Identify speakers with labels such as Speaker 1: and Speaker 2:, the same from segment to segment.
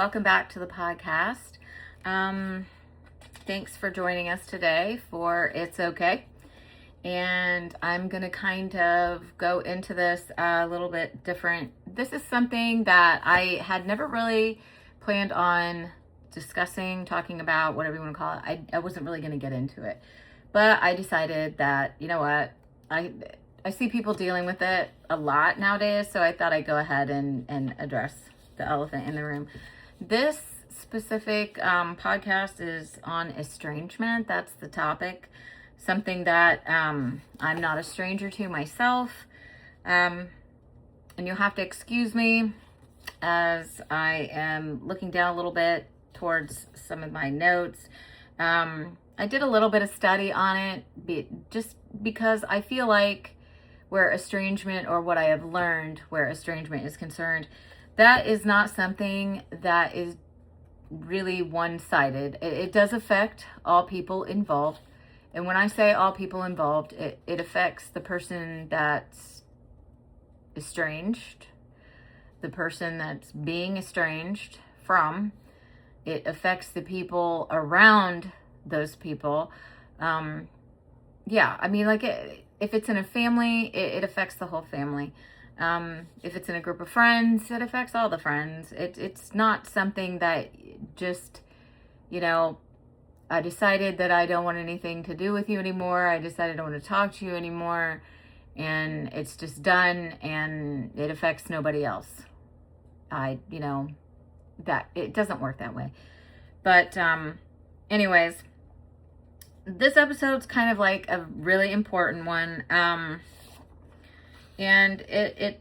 Speaker 1: welcome back to the podcast. Thanks for joining us today for It's Okay. And I'm going to kind of go into this a little bit different. This is something that I had never really planned on discussing, talking about, whatever you want to call it. I wasn't really going to get into it. But I decided that, you know what, I see people dealing with it a lot nowadays, so I thought I'd go ahead and address the elephant in the room. This specific podcast is on estrangement. That's the topic. Something that I'm not a stranger to myself. And you'll have to excuse me as I am looking down a little bit towards some of my notes. I did a little bit of study on it just because I feel like where estrangement, or what I have learned where estrangement is concerned, that is not something that is really one-sided. It does affect all people involved. And when I say all people involved, it affects the person that's estranged, the person that's being estranged from. It affects the people around those people. If it's in a family, it affects the whole family. If it's in a group of friends, it affects all the friends. It's not something that just, I decided that I don't want anything to do with you anymore. I decided I don't want to talk to you anymore. And it's just done, and it affects nobody else. That it doesn't work that way. But anyways, this episode's kind of like a really important one. And it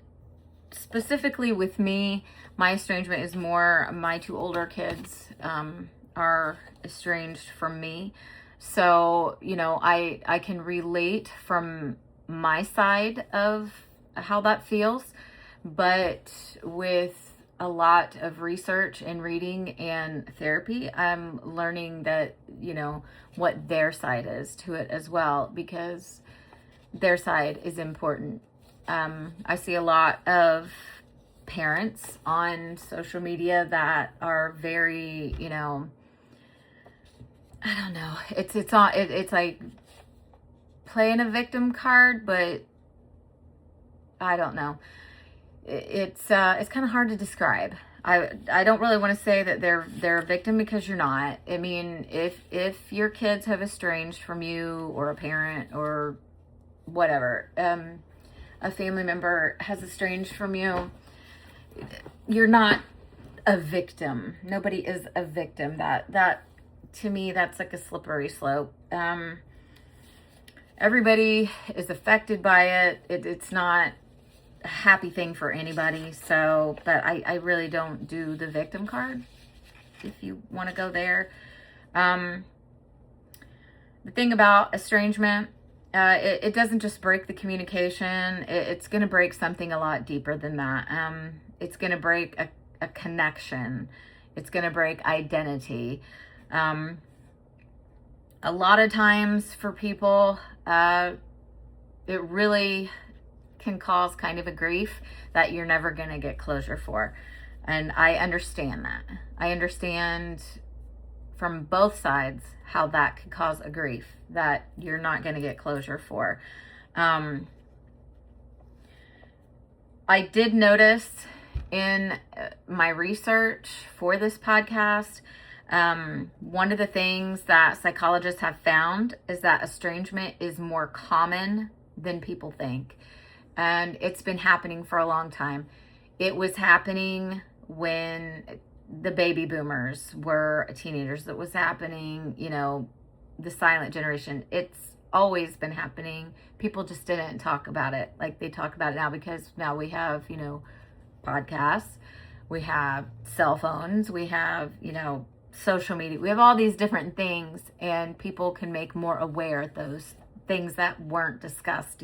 Speaker 1: specifically with me, my estrangement is more my two older kids are estranged from me. So, I can relate from my side of how that feels, but with a lot of research and reading and therapy, I'm learning that, what their side is to it as well, because their side is important. I see a lot of parents on social media that are very, I don't know. It's like playing a victim card, but I don't know. It's kind of hard to describe. I don't really want to say that they're a victim, because you're not. I mean, if your kids have estranged from you, or a parent, or whatever, a family member has estranged from you, you're not a victim. Nobody is a victim. That to me, that's like a slippery slope. Everybody is affected by it. It's not a happy thing for anybody. So, but I really don't do the victim card, if you want to go there. The thing about estrangement, it doesn't just break the communication. It's going to break something a lot deeper than that. It's going to break a connection. It's going to break identity. A lot of times for people, it really can cause kind of a grief that you're never going to get closure for. And I understand that. I understand from both sides how that could cause a grief that you're not going to get closure for. I did notice in my research for this podcast, one of the things that psychologists have found is that estrangement is more common than people think. And it's been happening for a long time. It was happening when the baby boomers were teenagers. It was happening, the silent generation. It's always been happening. People just didn't talk about it like they talk about it now, because now we have, podcasts, we have cell phones, we have, social media. We have all these different things, and people can make more aware of those things that weren't discussed,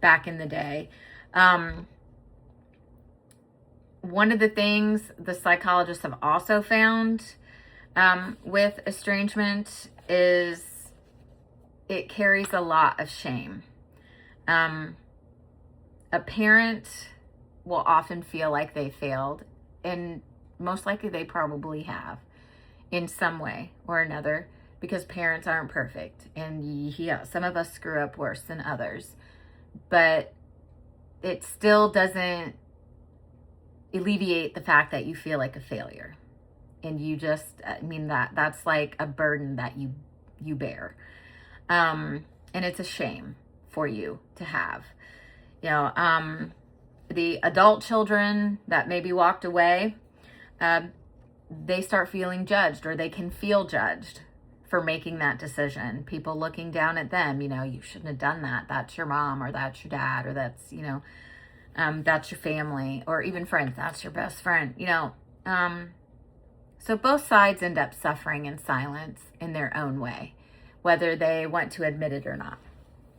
Speaker 1: back in the day. One of the things the psychologists have also found with estrangement is it carries a lot of shame. A parent will often feel like they failed, and most likely they probably have in some way or another, because parents aren't perfect. And yeah, some of us screw up worse than others, but it still doesn't alleviate the fact that you feel like a failure. And you just, I mean, that's like a burden that you bear. And it's a shame for you to have. You know, the adult children that maybe walked away, they start feeling judged, or they can feel judged for making that decision. People looking down at them, you know, you shouldn't have done that. That's your mom, or that's your dad, or that's, you know, that's your family, or even friends. That's your best friend, you know. So both sides end up suffering in silence in their own way, whether they want to admit it or not.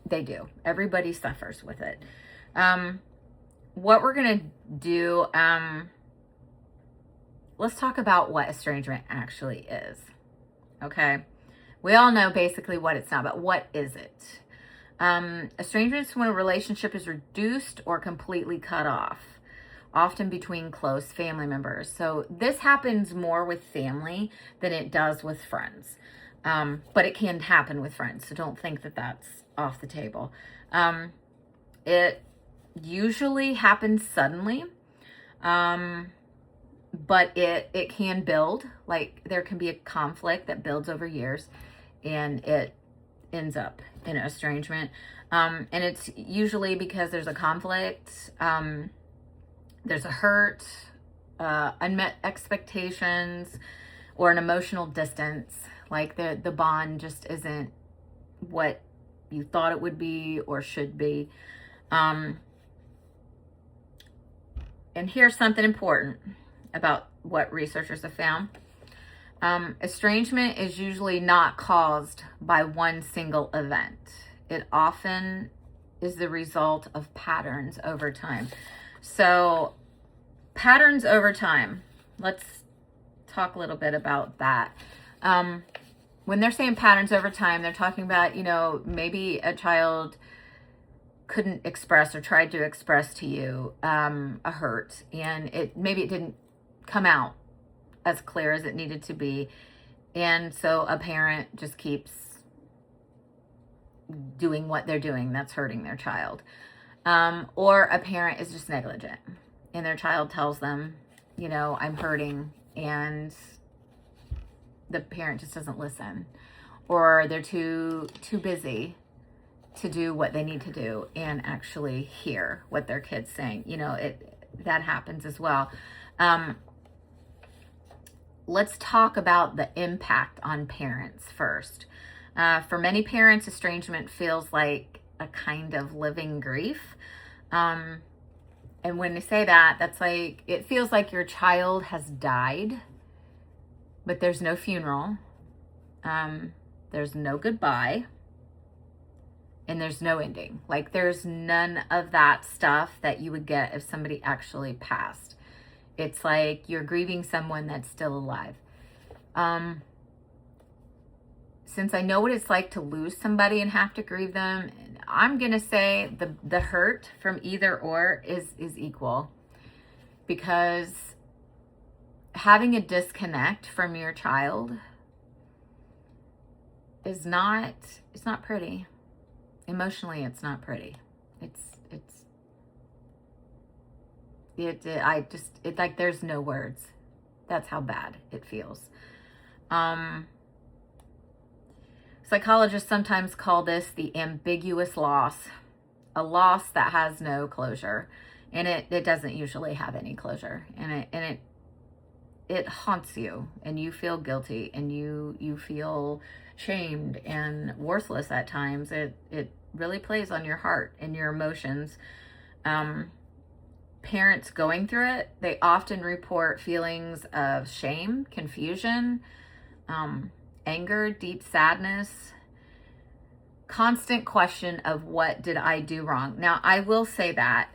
Speaker 1: They do. Everybody suffers with it. What we're going to do, let's talk about what estrangement actually is. Okay. We all know basically what it's not, but what is it? Estrangement is when a relationship is reduced or completely cut off, often between close family members. So this happens more with family than it does with friends. But it can happen with friends, so don't think that that's off the table. It usually happens suddenly, but it can build. Like, there can be a conflict that builds over years, and it ends up in estrangement. And it's usually because there's a conflict, there's a hurt, unmet expectations, or an emotional distance. Like the bond just isn't what you thought it would be or should be. And here's something important about what researchers have found. Estrangement is usually not caused by one single event. It often is the result of patterns over time. So patterns over time, let's talk a little bit about that. When they're saying patterns over time, they're talking about, you know, maybe a child couldn't express or tried to express to you a hurt, and maybe it didn't come out as clear as it needed to be. And so a parent just keeps doing what they're doing that's hurting their child. Or a parent is just negligent, and their child tells them, you know, I'm hurting, and the parent just doesn't listen, or they're too busy to do what they need to do and actually hear what their kid's saying. You know, that happens as well. Let's talk about the impact on parents first. For many parents, estrangement feels like a kind of living grief. And when they say that, that's like, it feels like your child has died, but there's no funeral, there's no goodbye, and there's no ending. Like, there's none of that stuff that you would get if somebody actually passed. It's like you're grieving someone that's still alive. Since I know what it's like to lose somebody and have to grieve them, I'm gonna say the hurt from either or is equal, because having a disconnect from your child is not, it's not pretty. Emotionally, it's not pretty. It's like, there's no words. That's how bad it feels. Psychologists sometimes call this the ambiguous loss, a loss that has no closure, and it doesn't usually have any closure, and it haunts you, and you feel guilty, and you feel shamed and worthless at times. It really plays on your heart and your emotions. Parents going through it, they often report feelings of shame, confusion, anger, deep sadness, constant question of what did I do wrong. Now, I will say that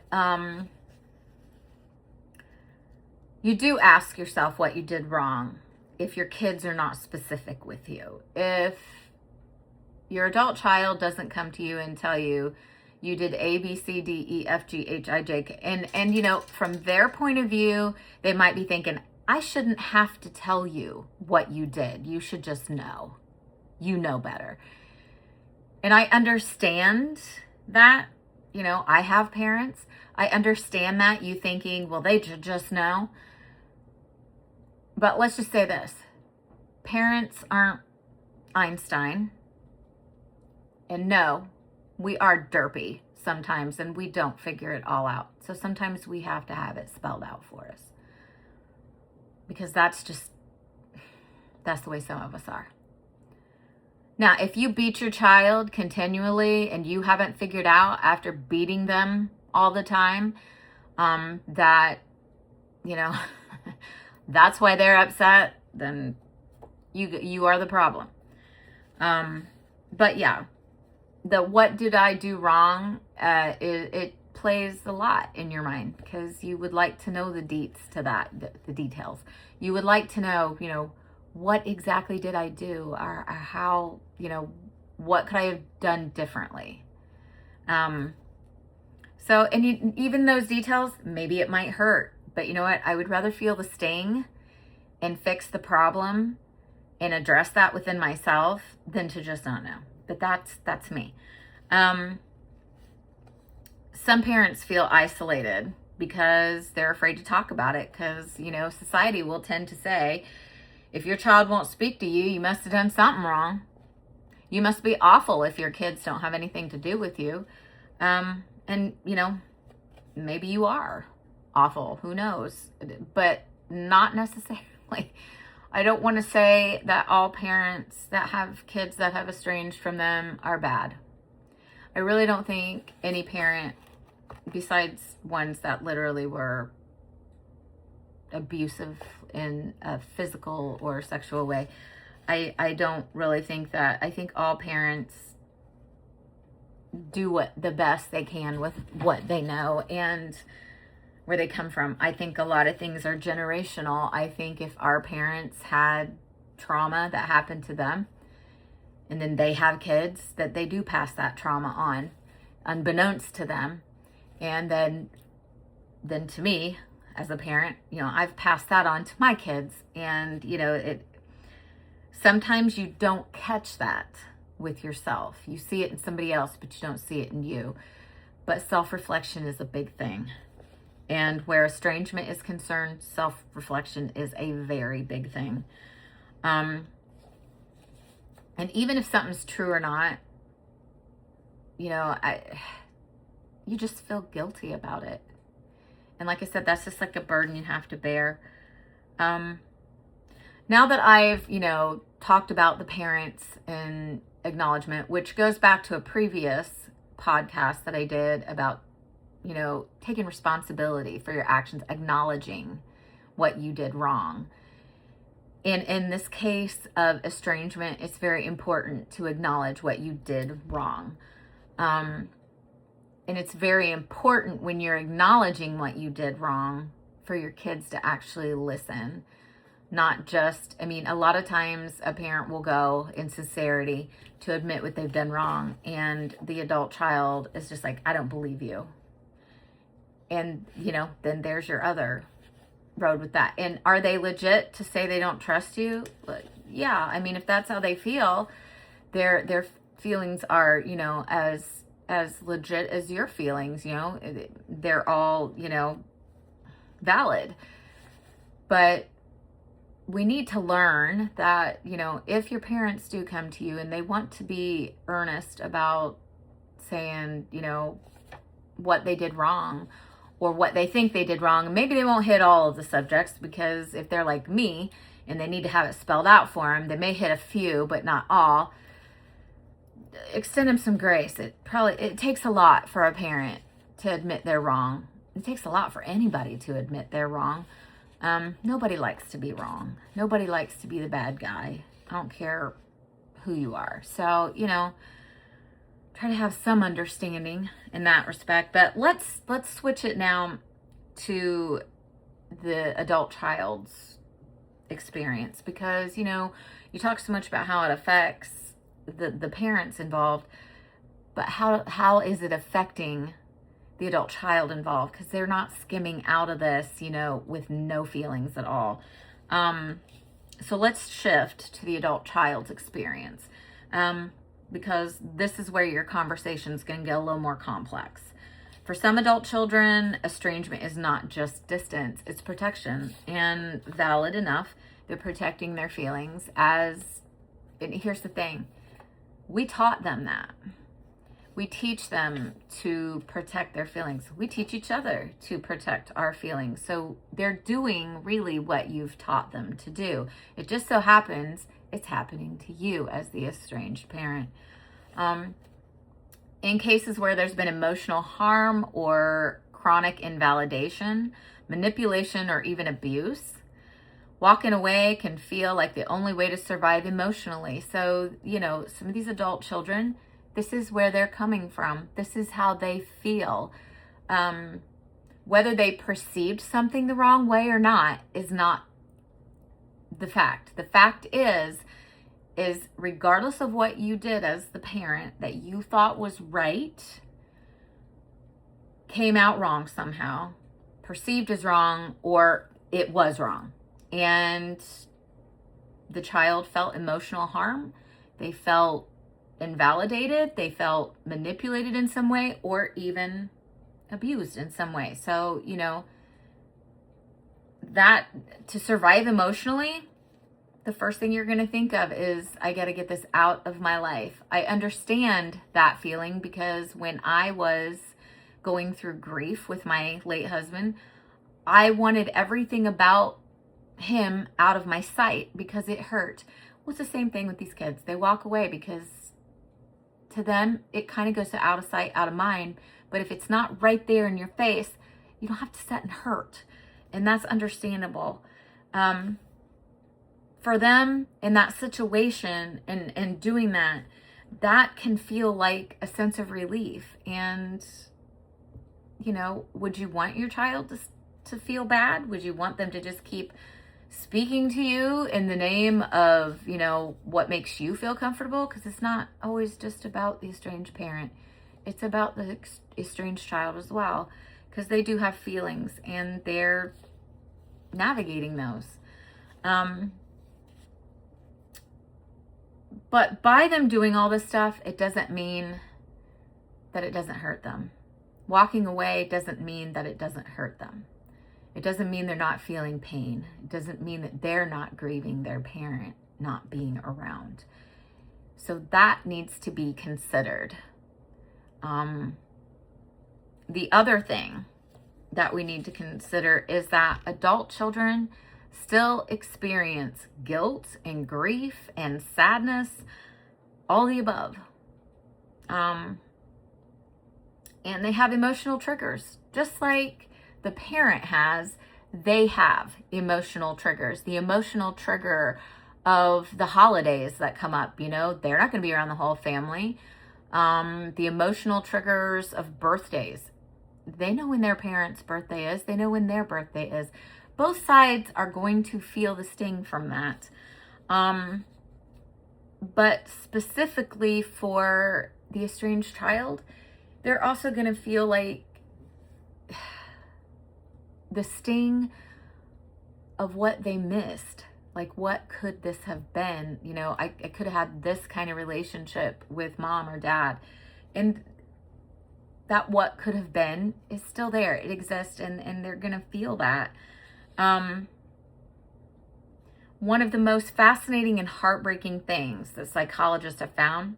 Speaker 1: you do ask yourself what you did wrong if your kids are not specific with you. If your adult child doesn't come to you and tell you, you did A, B, C, D, E, F, G, H, I, J, K. And you know, from their point of view, they might be thinking, I shouldn't have to tell you what you did. You should just know. You know better. And I understand that, I have parents. I understand that you thinking, well, they should just know. But let's just say this. Parents aren't Einstein. And no, we are derpy sometimes and we don't figure it all out. So sometimes we have to have it spelled out for us. Because that's the way some of us are. Now, if you beat your child continually and you haven't figured out after beating them all the time, that, that's why they're upset, then you are the problem. But yeah, the what did I do wrong, it plays a lot in your mind because you would like to know the deets to that, the details. You would like to know, what exactly did I do, or how, what could I have done differently? So, and even those details, maybe it might hurt, but you know what? I would rather feel the sting and fix the problem and address that within myself than to just not know. But that's me. Some parents feel isolated because they're afraid to talk about it because, society will tend to say, if your child won't speak to you, you must have done something wrong. You must be awful if your kids don't have anything to do with you. And, maybe you are awful. Who knows? But not necessarily. I don't want to say that all parents that have kids that have estranged from them are bad. I really don't think any parent, besides ones that literally were abusive in a physical or sexual way, I don't really think that. I think all parents do the best they can with what they know and where they come from. I think a lot of things are generational. I think if our parents had trauma that happened to them and then they have kids, that they do pass that trauma on unbeknownst to them. And then to me as a parent, I've passed that on to my kids. And, sometimes you don't catch that with yourself. You see it in somebody else, but you don't see it in you. But self-reflection is a big thing. And where estrangement is concerned, self-reflection is a very big thing. And even if something's true or not, you just feel guilty about it. And like I said, that's just like a burden you have to bear. Now that I've, talked about the parents and acknowledgement, which goes back to a previous podcast that I did about, taking responsibility for your actions, acknowledging what you did wrong. And in this case of estrangement, it's very important to acknowledge what you did wrong. And it's very important when you're acknowledging what you did wrong for your kids to actually listen. Not just, a lot of times a parent will go in sincerity to admit what they've done wrong. And the adult child is just like, I don't believe you. And, then there's your other road with that. And are they legit to say they don't trust you? Yeah. If that's how they feel, their feelings are, as legit as your feelings, they're all, valid. But we need to learn that, if your parents do come to you and they want to be earnest about saying, what they did wrong or what they think they did wrong, maybe they won't hit all of the subjects, because if they're like me and they need to have it spelled out for them, they may hit a few, but not all. Extend them some grace. It takes a lot for a parent to admit they're wrong. It takes a lot for anybody to admit they're wrong. Nobody likes to be wrong. Nobody likes to be the bad guy. I don't care who you are. So, try to have some understanding in that respect. But let's switch it now to the adult child's experience, because, you talk so much about how it affects the parents involved, but how is it affecting the adult child involved, because they're not skimming out of this, with no feelings at all. So let's shift to the adult child's experience, because this is where your conversation is going to get a little more complex. For some adult children, estrangement is not just distance, it's protection, and valid enough. They're protecting their feelings and here's the thing, we taught them that. We teach them to protect their feelings. We teach each other to protect our feelings. So they're doing really what you've taught them to do. It just so happens it's happening to you as the estranged parent. In cases where there's been emotional harm or chronic invalidation, manipulation, or even abuse, walking away can feel like the only way to survive emotionally. So, some of these adult children, this is where they're coming from. This is how they feel. Whether they perceived something the wrong way or not is not the fact. The fact is regardless of what you did as the parent that you thought was right, came out wrong somehow, perceived as wrong, or it was wrong. And the child felt emotional harm. They felt invalidated. They felt manipulated in some way, or even abused in some way. So, that to survive emotionally, the first thing you're going to think of is, I got to get this out of my life. I understand that feeling, because when I was going through grief with my late husband, I wanted everything about him out of my sight because it hurt. Well, it's the same thing with these kids. They walk away because to them, it kind of goes to out of sight, out of mind. But if it's not right there in your face, you don't have to sit and hurt. And that's understandable. For them in that situation and doing that can feel like a sense of relief. And, would you want your child to feel bad? Would you want them to just keep speaking to you in the name of, what makes you feel comfortable? Because it's not always just about the estranged parent. It's about the estranged child as well, because they do have feelings and they're navigating those. But by them doing all this stuff, it doesn't mean that it doesn't hurt them. Walking away doesn't mean that it doesn't hurt them. It doesn't mean they're not feeling pain. It doesn't mean that they're not grieving their parent not being around. So that needs to be considered. The other thing that we need to consider is that adult children still experience guilt and grief and sadness, all the above. And they have emotional triggers, just like the parent has. They have emotional triggers. The emotional trigger of the holidays that come up, they're not going to be around the whole family. The emotional triggers of birthdays. They know when their parent's birthday is. They know when their birthday is. Both sides are going to feel the sting from that. But specifically for the estranged child, they're also going to feel like the sting of what they missed. Like, what could this have been? I could have had this kind of relationship with mom or dad. And that what could have been is still there. It exists, and they're going to feel that. One of the most fascinating and heartbreaking things that psychologists have found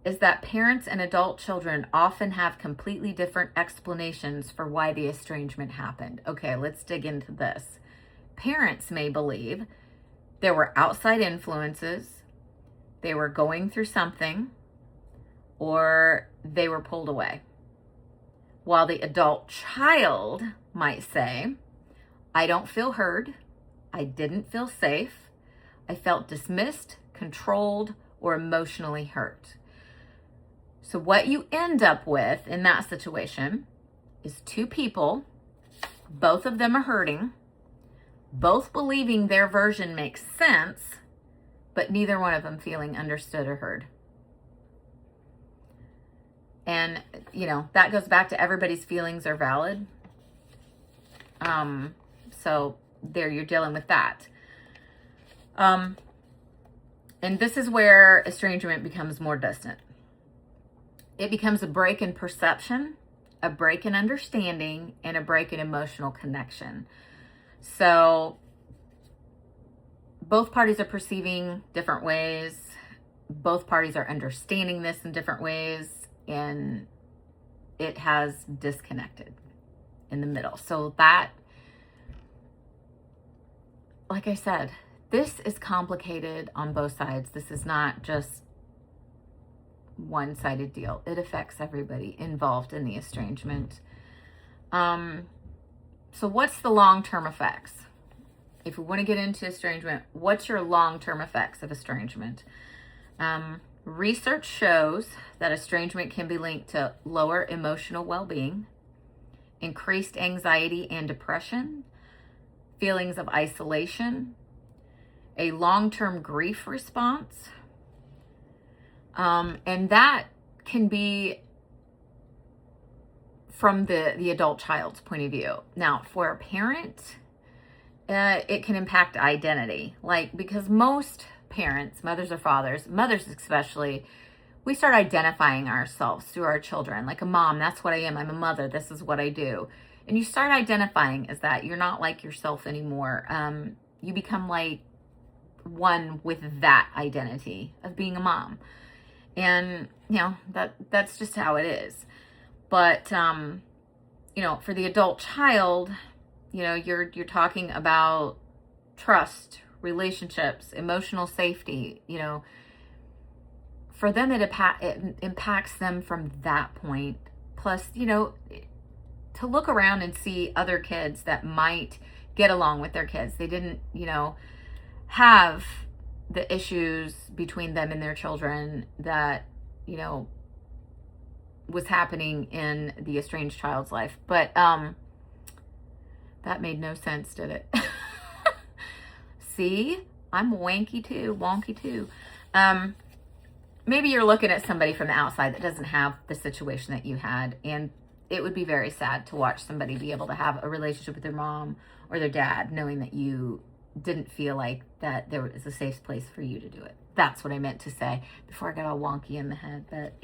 Speaker 1: is that parents and adult children often have completely different explanations for why the estrangement happened. Okay, let's dig into this. Parents may believe there were outside influences, they were going through something, or they were pulled away. While the adult child might say, I don't feel heard, I didn't feel safe, I felt dismissed, controlled, or emotionally hurt. So what you end up with in that situation is two people, both of them are hurting, both believing their version makes sense, but neither one of them feeling understood or heard. And, that goes back to everybody's feelings are valid. So there, you're dealing with that. And this is where estrangement becomes more distant. It becomes a break in perception, a break in understanding, and a break in emotional connection. So both parties are perceiving different ways. Both parties are understanding this in different ways, and it has disconnected in the middle. So that, like I said, this is complicated on both sides. This is not just one-sided deal. It affects everybody involved in the estrangement. So what's the long-term effects? If we want to get into estrangement, what's your long-term effects of estrangement? Research shows that estrangement can be linked to lower emotional well-being, increased anxiety and depression, feelings of isolation, a long-term grief response, and that can be from the adult child's point of view. Now, for a parent, it can impact identity, because most parents, mothers or fathers, mothers especially, we start identifying ourselves through our children. Like a mom, that's what I am. I'm a mother. This is what I do. And you start identifying as that. You're not like yourself anymore. You become like one with that identity of being a mom. And, that's just how it is. But, for the adult child, you're talking about trust, relationships, emotional safety, for them, it impacts them from that point. Plus, to look around and see other kids that might get along with their kids. They didn't, have the issues between them and their children that, was happening in the estranged child's life. But that made no sense, did it? See, I'm wonky too. Maybe you're looking at somebody from the outside that doesn't have the situation that you had, and it would be very sad to watch somebody be able to have a relationship with their mom or their dad, knowing that you didn't feel like that there was a safe place for you to do it. That's what I meant to say before I got all wonky in the head. But,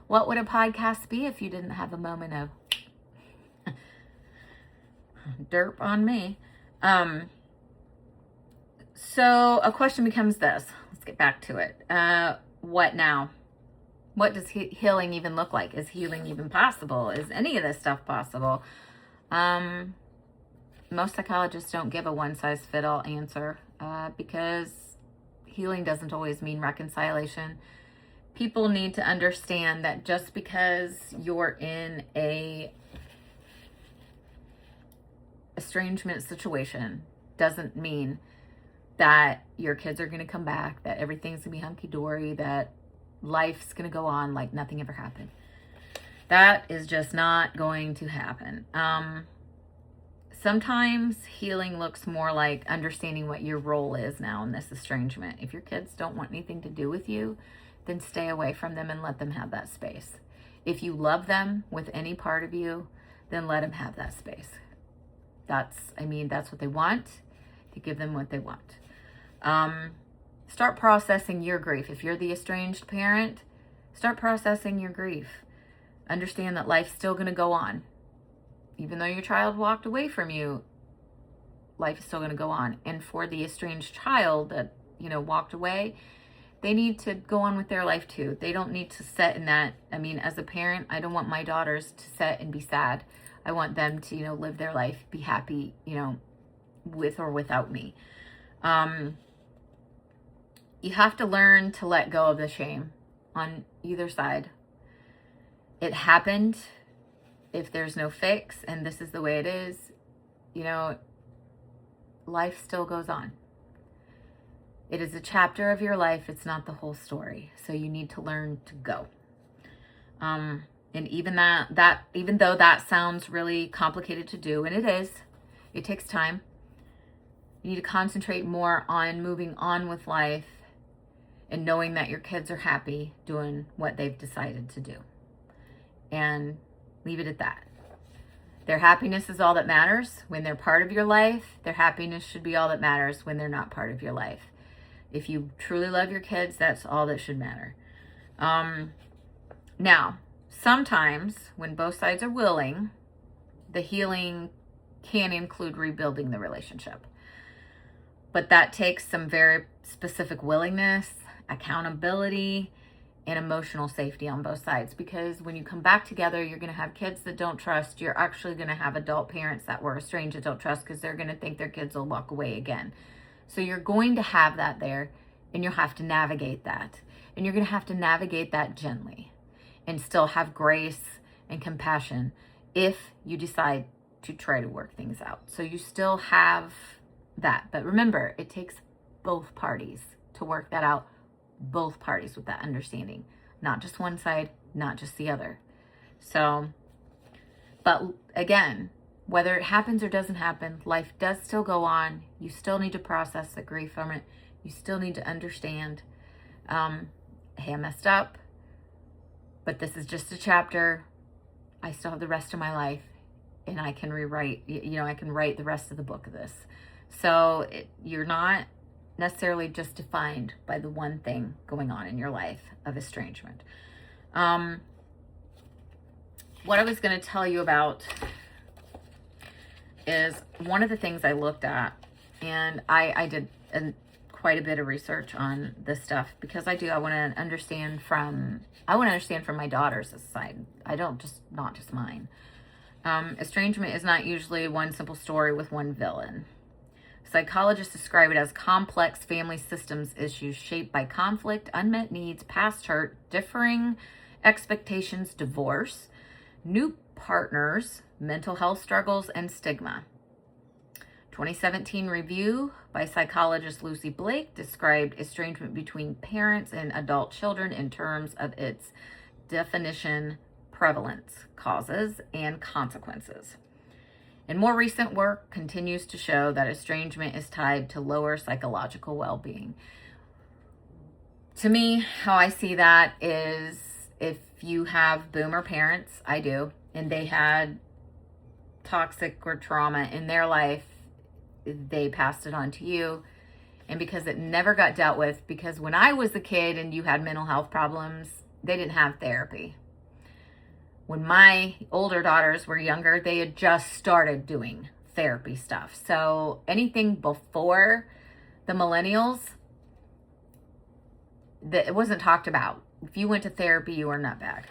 Speaker 1: what would a podcast be if you didn't have a moment of derp on me? So a question becomes this. Let's get back to it. What now? What does healing even look like? Is healing even possible? Is any of this stuff possible? Most psychologists don't give a one-size-fits-all answer because healing doesn't always mean reconciliation. People need to understand that just because you're in a estrangement situation doesn't mean that your kids are going to come back, that everything's going to be hunky-dory, that life's going to go on like nothing ever happened. That is just not going to happen. Sometimes healing looks more like understanding what your role is now in this estrangement. If your kids don't want anything to do with you, then stay away from them and let them have that space. If you love them with any part of you, then let them have that space. That's what they want. To give them what they want. Start processing your grief. If you're the estranged parent, start processing your grief. Understand that life's still going to go on. Even though your child walked away from you, life is still going to go on. And for the estranged child that, walked away, they need to go on with their life too. They don't need to sit in that. As a parent, I don't want my daughters to sit and be sad. I want them to, live their life, be happy, with or without me. You have to learn to let go of the shame on either side. It happened. If there's no fix and this is the way it is, life still goes on. It is a chapter of your life. It's not the whole story. So you need to learn to go. And even even though that sounds really complicated to do, and it is, it takes time. You need to concentrate more on moving on with life and knowing that your kids are happy doing what they've decided to do. and leave it at that. Their happiness is all that matters when they're part of your life. Their happiness should be all that matters when they're not part of your life. If you truly love your kids, that's all that should matter. Now, sometimes when both sides are willing, the healing can include rebuilding the relationship. But that takes some very specific willingness, accountability, and emotional safety on both sides. Because when you come back together, you're going to have kids that don't trust. You're actually going to have adult parents that were estranged that don't trust, because they're going to think their kids will walk away again. So you're going to have that there, and you'll have to navigate that. And you're going to have to navigate that gently and still have grace and compassion if you decide to try to work things out. So you still have that. But remember, it takes both parties to work that out, both parties with that understanding, not just one side, not just the other. So, but again, whether it happens or doesn't happen, life does still go on. You still need to process the grief from it. You still need to understand, hey, I messed up, but this is just a chapter. I still have the rest of my life, and I can rewrite, I can write the rest of the book of this. So you're not necessarily just defined by the one thing going on in your life of estrangement. What I was going to tell you about is one of the things I looked at, and I did quite a bit of research on this stuff, because I want to understand from my daughter's side. Not just mine. Estrangement is not usually one simple story with one villain. Psychologists describe it as complex family systems issues shaped by conflict, unmet needs, past hurt, differing expectations, divorce, new partners, mental health struggles, and stigma. 2017 review by psychologist Lucy Blake described estrangement between parents and adult children in terms of its definition, prevalence, causes, and consequences. And more recent work continues to show that estrangement is tied to lower psychological well-being. To me, how I see that is, if you have boomer parents, I do, and they had toxic or trauma in their life, they passed it on to you. And because it never got dealt with, because when I was a kid and you had mental health problems, they didn't have therapy. When my older daughters were younger, they had just started doing therapy stuff. So anything before the millennials, that it wasn't talked about. If you went to therapy, you were a nutbag.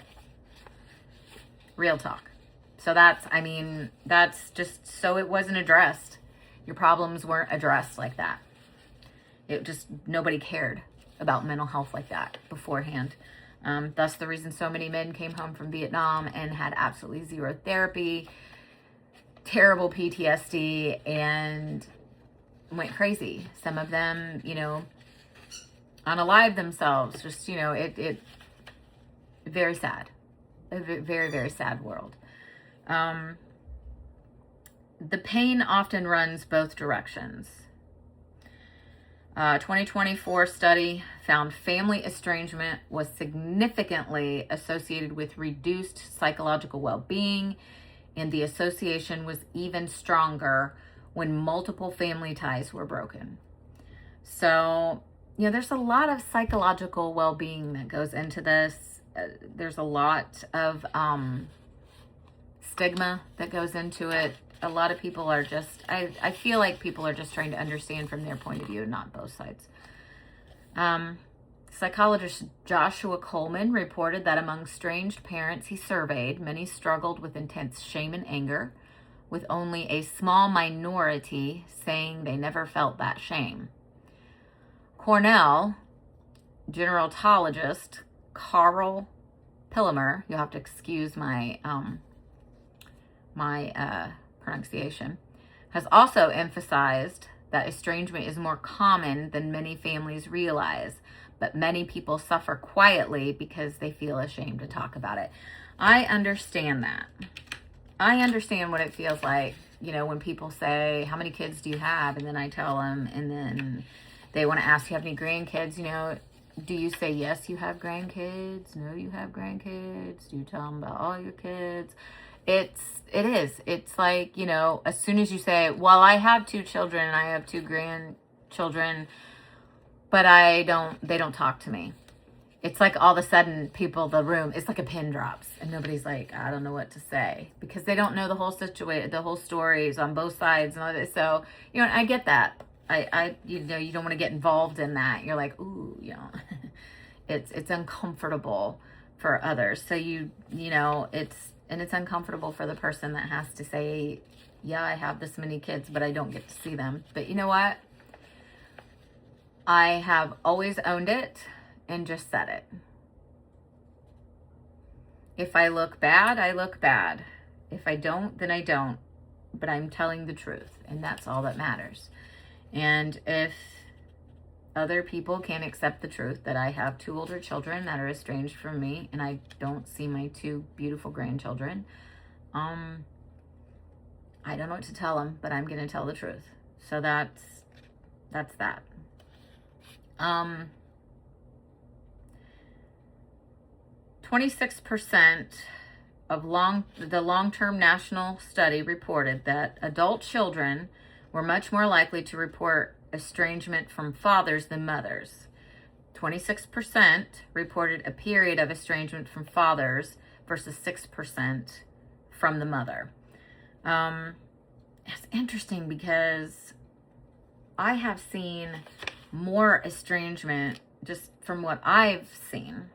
Speaker 1: Real talk. So that's just, so it wasn't addressed. Your problems weren't addressed like that. Nobody cared about mental health like that beforehand. Thus the reason so many men came home from Vietnam and had absolutely zero therapy, terrible PTSD, and went crazy. Some of them, unalived themselves. Just, it very sad. A very, very sad world. The pain often runs both directions. 2024 study found family estrangement was significantly associated with reduced psychological well-being, and the association was even stronger when multiple family ties were broken. So, there's a lot of psychological well-being that goes into this. There's a lot of stigma that goes into it. A lot of people are just, I feel like people are just trying to understand from their point of view, not both sides. Psychologist Joshua Coleman reported that among estranged parents he surveyed, many struggled with intense shame and anger, with only a small minority saying they never felt that shame. Cornell gerontologist Carl Pillemer, you'll have to excuse my pronunciation, has also emphasized that estrangement is more common than many families realize, but many people suffer quietly because they feel ashamed to talk about it. I understand that. I understand what it feels like, when people say, how many kids do you have? And then I tell them, and then they want to ask, do you have any grandkids? Do you say, yes, you have grandkids? No, you have grandkids? Do you tell them about all your kids? It is. It's like, as soon as you say, well, I have 2 children and I have 2 grandchildren, but they don't talk to me. It's like all of a sudden the room, it's like a pin drops and nobody's like, I don't know what to say, because they don't know the whole situation, the whole stories on both sides and all that. So, I get that. You don't want to get involved in that. You're like, ooh, it's uncomfortable for others. So it's uncomfortable for the person that has to say, yeah, I have this many kids, but I don't get to see them. But you know what? I have always owned it and just said it. If I look bad, I look bad. If I don't, then I don't. But I'm telling the truth, and that's all that matters. And if other people can't accept the truth that I have 2 older children that are estranged from me, and I don't see my 2 beautiful grandchildren, I don't know what to tell them, but I'm going to tell the truth. So that's that. 26% of the long-term national study reported that adult children were much more likely to report estrangement from fathers than mothers. 26% reported a period of estrangement from fathers versus 6% from the mother. It's interesting because I have seen more estrangement just from what I've seen.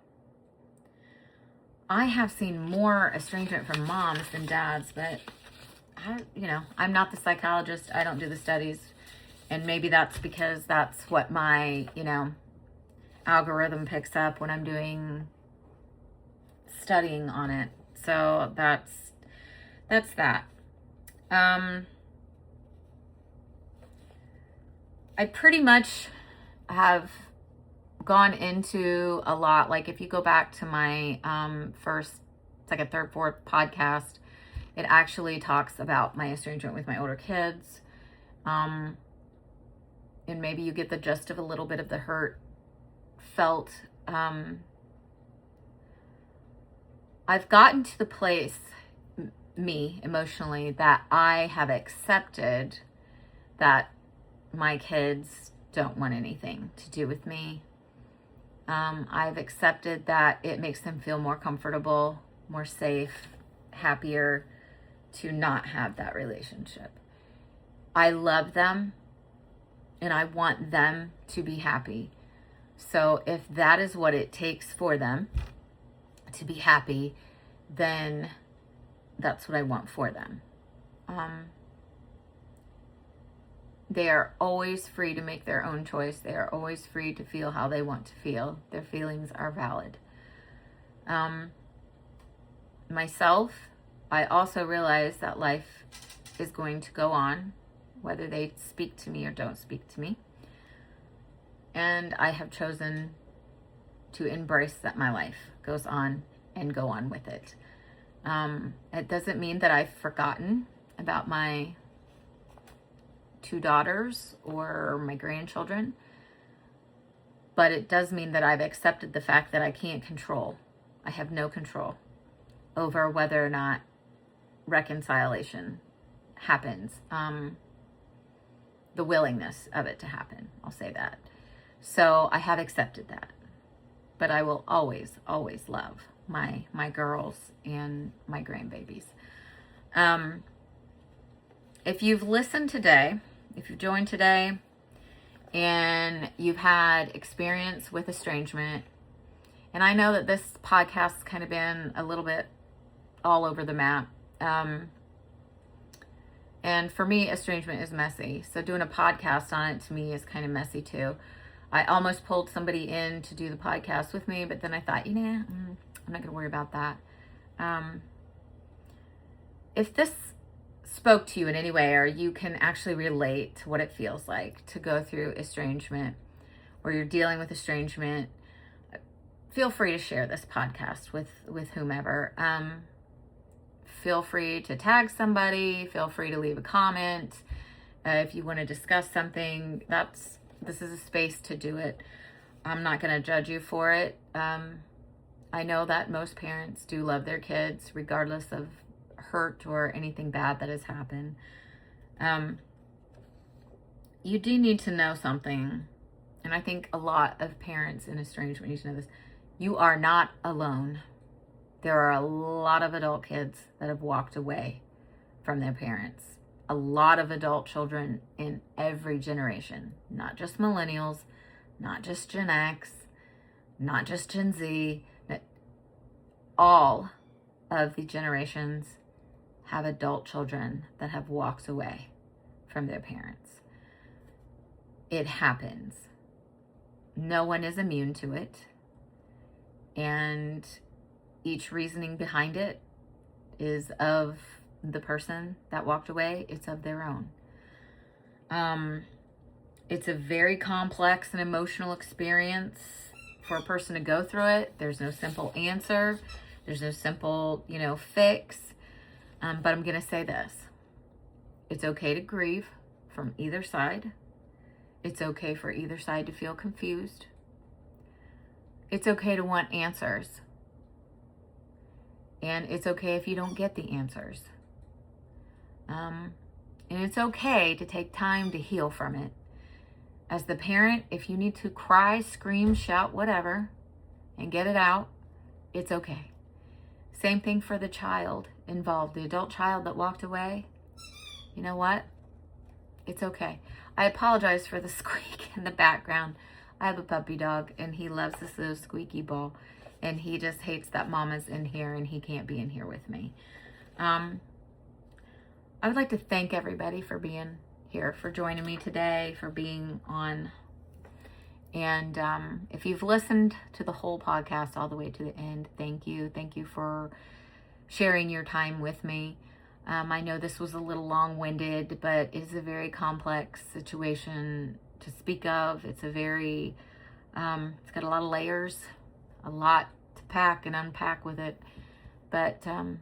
Speaker 1: I have seen more estrangement from moms than dads, but I'm not the psychologist. I don't do the studies. And maybe that's because that's what my, algorithm picks up when I'm studying on it. So that's that. I pretty much have gone into a lot. Like if you go back to my first, second, third, fourth podcast, it actually talks about my estrangement with my older kids. And maybe you get the gist of a little bit of the hurt felt. I've gotten to the place, me, emotionally, that I have accepted that my kids don't want anything to do with me. I've accepted that it makes them feel more comfortable, more safe, happier to not have that relationship. I love them and I want them to be happy. So if that is what it takes for them to be happy, then that's what I want for them. They are always free to make their own choice. They are always free to feel how they want to feel. Their feelings are valid. Myself, I also realize that life is going to go on, whether they speak to me or don't speak to me. And I have chosen to embrace that my life goes on and go on with it. It doesn't mean that I've forgotten about my 2 daughters or my grandchildren, but it does mean that I've accepted the fact that I can't control. I have no control over whether or not reconciliation happens. The willingness of it to happen, I'll say that. So I have accepted that, but I will always, always love my girls and my grandbabies. If you've listened today, if you've joined today and you've had experience with estrangement, and I know that this podcast has kind of been a little bit all over the map. And for me, estrangement is messy. So doing a podcast on it to me is kind of messy too. I almost pulled somebody in to do the podcast with me, but then I thought, I'm not going to worry about that. If this spoke to you in any way, or you can actually relate to what it feels like to go through estrangement, or you're dealing with estrangement, feel free to share this podcast with whomever. Feel free to tag somebody. Feel free to leave a comment. If you want to discuss something, this is a space to do it. I'm not going to judge you for it. I know that most parents do love their kids regardless of hurt or anything bad that has happened. You do need to know something, and I think a lot of parents in estrangement need to know this. You are not alone. There are a lot of adult kids that have walked away from their parents. A lot of adult children in every generation, not just millennials, not just Gen X, not just Gen Z. All of the generations have adult children that have walked away from their parents. It happens. No one is immune to it. And each reasoning behind it is of the person that walked away. It's of their own. It's a very complex and emotional experience for a person to go through it. There's no simple answer. There's no simple, fix. But I'm going to say this. It's okay to grieve from either side. It's okay for either side to feel confused. It's okay to want answers. And it's okay if you don't get the answers. And it's okay to take time to heal from it. As the parent, if you need to cry, scream, shout, whatever, and get it out, it's okay. Same thing for the child involved, the adult child that walked away. You know what? It's okay. I apologize for the squeak in the background. I have a puppy dog, and he loves this little squeaky ball, and he just hates that Mama's in here, and he can't be in here with me. I would like to thank everybody for being here, for joining me today, for being on. And if you've listened to the whole podcast all the way to the end, thank you. Thank you for sharing your time with me. I know this was a little long-winded, but it is a very complex situation to speak of. It's a very, it's got a lot of layers, a lot to pack and unpack with it. But I'm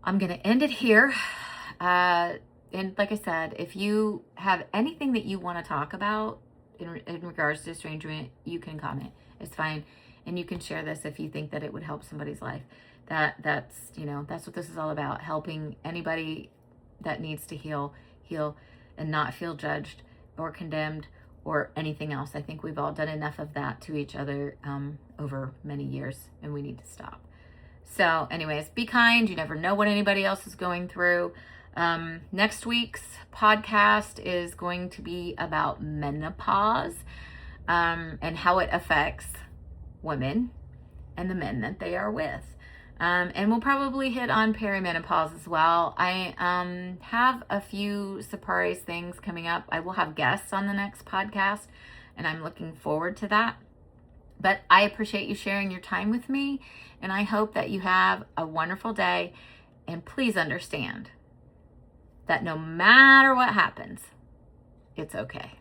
Speaker 1: going to end it here. And like I said, if you have anything that you want to talk about in regards to estrangement, you can comment. It's fine. And you can share this if you think that it would help somebody's life. That's what this is all about. Helping anybody that needs to heal and not feel judged or condemned or anything else. I think we've all done enough of that to each other over many years, and we need to stop. So anyways, be kind. You never know what anybody else is going through. Next week's podcast is going to be about menopause and how it affects women and the men that they are with. And we'll probably hit on perimenopause as well. I have a few surprise things coming up. I will have guests on the next podcast, and I'm looking forward to that. But I appreciate you sharing your time with me, and I hope that you have a wonderful day. And please understand that no matter what happens, it's okay.